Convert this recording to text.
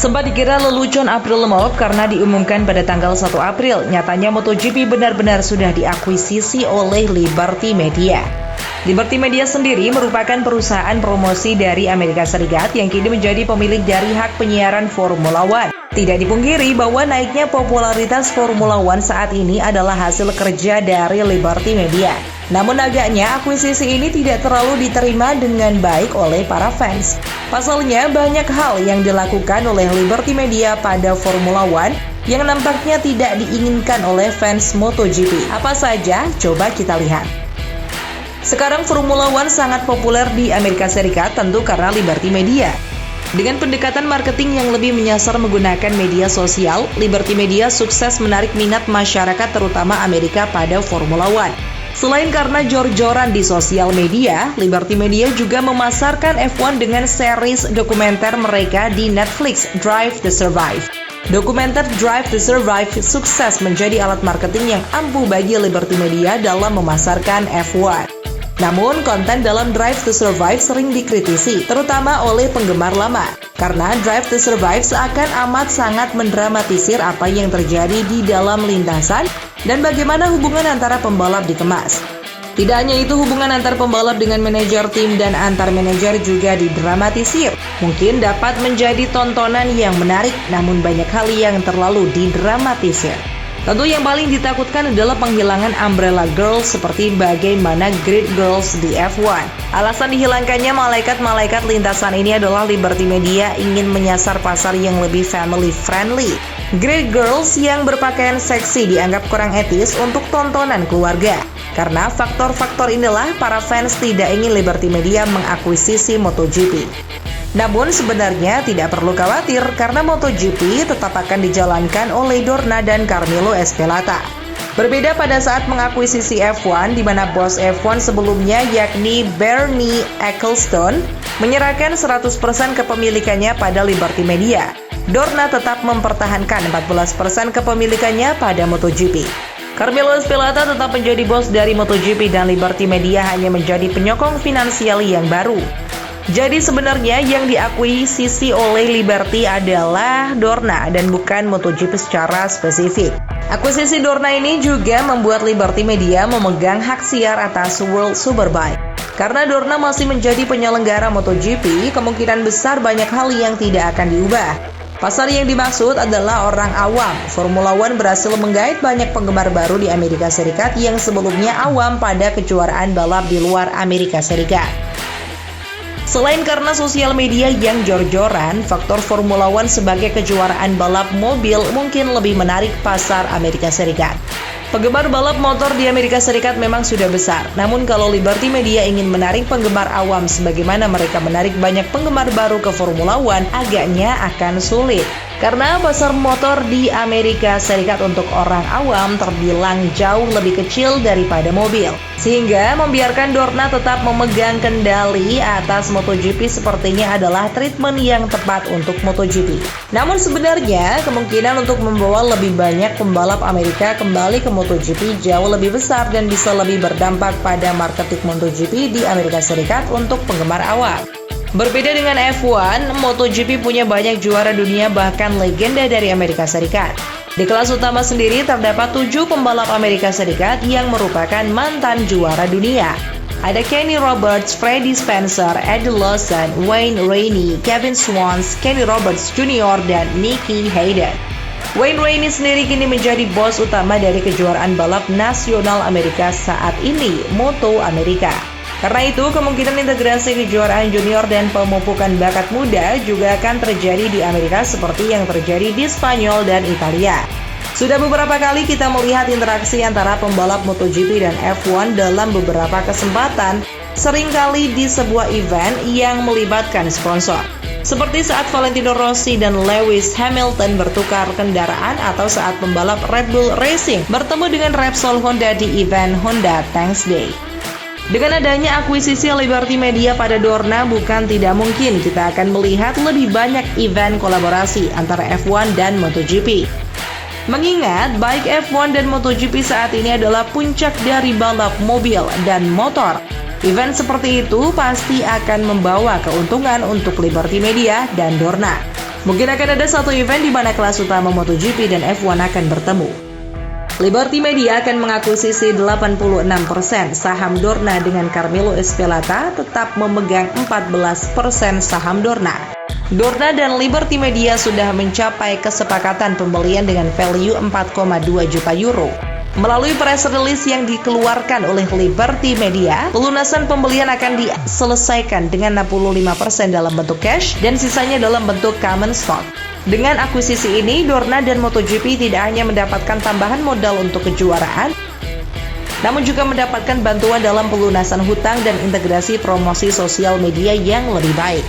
Sempat dikira lelucon April Mop karena diumumkan pada tanggal 1 April. Nyatanya MotoGP benar-benar sudah diakuisisi oleh Liberty Media. Liberty Media sendiri merupakan perusahaan promosi dari Amerika Serikat yang kini menjadi pemilik dari hak penyiaran Formula One. Tidak dipungkiri bahwa naiknya popularitas Formula One saat ini adalah hasil kerja dari Liberty Media. Namun agaknya akuisisi ini tidak terlalu diterima dengan baik oleh para fans. Pasalnya banyak hal yang dilakukan oleh Liberty Media pada Formula One yang nampaknya tidak diinginkan oleh fans MotoGP. Apa saja? Coba kita lihat. Sekarang Formula One sangat populer di Amerika Serikat tentu karena Liberty Media. Dengan pendekatan marketing yang lebih menyasar menggunakan media sosial, Liberty Media sukses menarik minat masyarakat terutama Amerika pada Formula One. Selain karena jor-joran di sosial media, Liberty Media juga memasarkan F1 dengan series dokumenter mereka di Netflix, Drive to Survive. Dokumenter Drive to Survive sukses menjadi alat marketing yang ampuh bagi Liberty Media dalam memasarkan F1. Namun, konten dalam Drive to Survive sering dikritisi, terutama oleh penggemar lama. Karena Drive to Survive seakan amat sangat mendramatisir apa yang terjadi di dalam lintasan dan bagaimana hubungan antara pembalap dikemas. Tidak hanya itu, hubungan antar pembalap dengan manajer tim dan antar manajer juga didramatisir. Mungkin dapat menjadi tontonan yang menarik, namun banyak hal yang terlalu didramatisir. Tentu yang paling ditakutkan adalah penghilangan Umbrella Girls seperti bagaimana Grid Girls di F1. Alasan dihilangkannya malaikat-malaikat lintasan ini adalah Liberty Media ingin menyasar pasar yang lebih family friendly. Grid Girls yang berpakaian seksi dianggap kurang etis untuk tontonan keluarga. Karena faktor-faktor inilah para fans tidak ingin Liberty Media mengakuisisi MotoGP. Namun sebenarnya tidak perlu khawatir karena MotoGP tetap akan dijalankan oleh Dorna dan Carmelo Ezpeleta. Berbeda pada saat mengakuisisi F1 di mana bos F1 sebelumnya yakni Bernie Ecclestone menyerahkan 100% kepemilikannya pada Liberty Media. Dorna tetap mempertahankan 14% kepemilikannya pada MotoGP. Carmelo Ezpeleta tetap menjadi bos dari MotoGP dan Liberty Media hanya menjadi penyokong finansial yang baru. Jadi sebenarnya yang diakuisisi oleh Liberty adalah Dorna dan bukan MotoGP secara spesifik. Akuisisi Dorna ini juga membuat Liberty Media memegang hak siar atas World Superbike. Karena Dorna masih menjadi penyelenggara MotoGP, kemungkinan besar banyak hal yang tidak akan diubah. Pasar yang dimaksud adalah orang awam. Formula One berhasil menggait banyak penggemar baru di Amerika Serikat yang sebelumnya awam pada kejuaraan balap di luar Amerika Serikat. Selain karena sosial media yang jor-joran, faktor Formula One sebagai kejuaraan balap mobil mungkin lebih menarik pasar Amerika Serikat. Penggemar balap motor di Amerika Serikat memang sudah besar, namun kalau Liberty Media ingin menarik penggemar awam sebagaimana mereka menarik banyak penggemar baru ke Formula One, agaknya akan sulit. Karena pasar motor di Amerika Serikat untuk orang awam terbilang jauh lebih kecil daripada mobil. Sehingga membiarkan Dorna tetap memegang kendali atas MotoGP sepertinya adalah treatment yang tepat untuk MotoGP. Namun sebenarnya kemungkinan untuk membawa lebih banyak pembalap Amerika kembali ke MotoGP jauh lebih besar dan bisa lebih berdampak pada marketing MotoGP di Amerika Serikat untuk penggemar awam. Berbeda dengan F1, MotoGP punya banyak juara dunia bahkan legenda dari Amerika Serikat. Di kelas utama sendiri terdapat 7 pembalap Amerika Serikat yang merupakan mantan juara dunia. Ada Kenny Roberts, Freddie Spencer, Eddie Lawson, Wayne Rainey, Kevin Swans, Kenny Roberts Jr., dan Nicky Hayden. Wayne Rainey sendiri kini menjadi bos utama dari kejuaraan balap nasional Amerika saat ini, Moto Amerika. Karena itu, kemungkinan integrasi kejuaraan junior dan pemupukan bakat muda juga akan terjadi di Amerika seperti yang terjadi di Spanyol dan Italia. Sudah beberapa kali kita melihat interaksi antara pembalap MotoGP dan F1 dalam beberapa kesempatan, seringkali di sebuah event yang melibatkan sponsor. Seperti saat Valentino Rossi dan Lewis Hamilton bertukar kendaraan atau saat pembalap Red Bull Racing bertemu dengan Repsol Honda di event Honda Thanks Day. Dengan adanya akuisisi Liberty Media pada Dorna, bukan tidak mungkin kita akan melihat lebih banyak event kolaborasi antara F1 dan MotoGP. Mengingat baik F1 dan MotoGP saat ini adalah puncak dari balap mobil dan motor, event seperti itu pasti akan membawa keuntungan untuk Liberty Media dan Dorna. Mungkin akan ada satu event di mana kelas utama MotoGP dan F1 akan bertemu. Liberty Media akan mengakuisisi 86% saham Dorna dengan Carmelo Ezpeleta tetap memegang 14% saham Dorna. Dorna dan Liberty Media sudah mencapai kesepakatan pembelian dengan value 4,2 juta euro. Melalui press release yang dikeluarkan oleh Liberty Media, pelunasan pembelian akan diselesaikan dengan 65% dalam bentuk cash dan sisanya dalam bentuk common stock. Dengan akuisisi ini, Dorna dan MotoGP tidak hanya mendapatkan tambahan modal untuk kejuaraan, namun juga mendapatkan bantuan dalam pelunasan hutang dan integrasi promosi sosial media yang lebih baik.